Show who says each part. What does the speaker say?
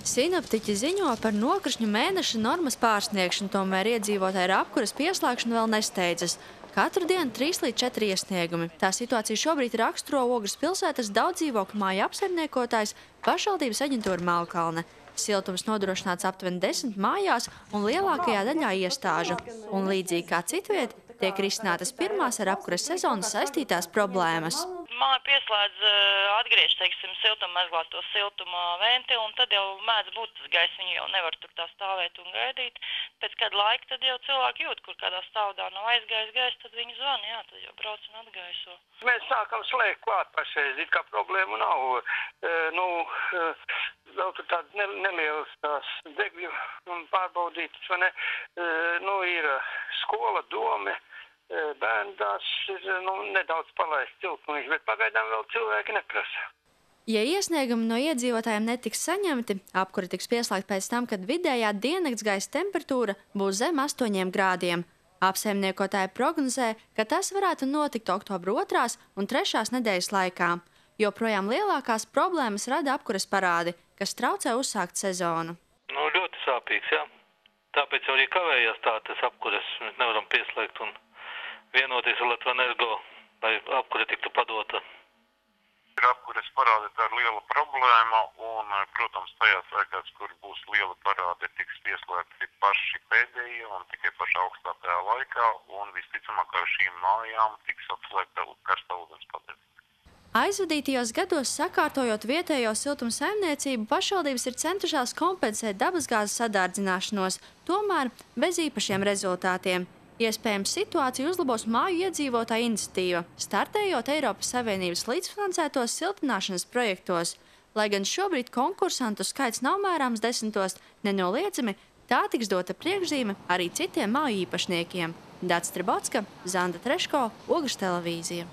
Speaker 1: Sinoptiķi ziņo par nokrišņu mēneša normas pārsniegšanu, tomēr iedzīvotāji ar apkuras pieslēgšanu vēl nesteidzas. Katru dienu 3 līdz 4 iesniegumi. Tā situācija šobrīd raksturo Ogres pilsētas daudzdzīvokļu māju apsaimniekotājs pašvaldības aģentūra Melnkalne. Siltums nodrošināts aptuveni 10 mājās un lielākajā daļā iestāžu. Un līdzīgi kā citviet, tiek risinātas pirmās ar apkuras sezonas saistītās problēmas.
Speaker 2: Māja pieslēdz atgriež, teiksim, siltuma mezglāt to siltuma ventilu, un tad jau mēdz būt tas gaiss, viņi jau nevar tur tā stāvēt un gaidīt. Pēc kāda laika tad jau cilvēki jūt, kur kādā stāvdā nav aizgājis gaiss, tad viņi zvana, jā, tad jau brauc un atgaiso.
Speaker 3: Mēs sākam slēgt klāt pašreiz, it kā problēmu nav. Vēl tur tādas nelielas tās degļu pārbaudītas, vai ne? Ir skola, dome. Bērndās ir nedaudz palaists ciltniņš, bet pagaidām vēl cilvēki neprasa.
Speaker 1: Ja iesniegumi no iedzīvotājiem netiks saņemti, apkura tiks pieslēgta pēc tam, kad vidējā diennakts gaisa temperatūra būs zem 8 grādiem. Apsaimniekotāji prognozē, ka tas varētu notikt oktobra 2. un 3. nedēļas laikā. Joprojām lielākās problēmas rada apkuras parādi, kas traucē uzsākt sezonu.
Speaker 4: Ļoti sāpīgs, jā. Tāpēc jau arī kavējās tas apkuras, mēs nevaram pieslēgt un vienoties ar Latvenergo, lai apkure tiktu padota.
Speaker 5: Apkures parādi tā ir liela problēma un, protams, tajās laikās, kur būs liela parādi, tiks pieslēgti paši pēdējie un tikai pašā augstākajā laikā un visticamāk ar šīm mājām tiks atslēgta karstā ūdens padeve.
Speaker 1: Aizvadītajos gados sakārtojot vietējo siltuma saimniecību, pašvaldības ir centušās kompensēt dabasgāzes sadārdzināšanos, tomēr bez īpašiem rezultātiem. Iespējams, situāciju uzlabos māju iedzīvotāju iniciatīva, startējot Eiropas Savienības līdzfinansētos siltināšanas projektos. Lai gan šobrīd konkursantu skaits nav mērāms desmitos, nenoliedzami tā tiks dota priekšzīme arī citiem māju īpašniekiem. Dats Tribotska, Zanda Treško, Ogres televīzija.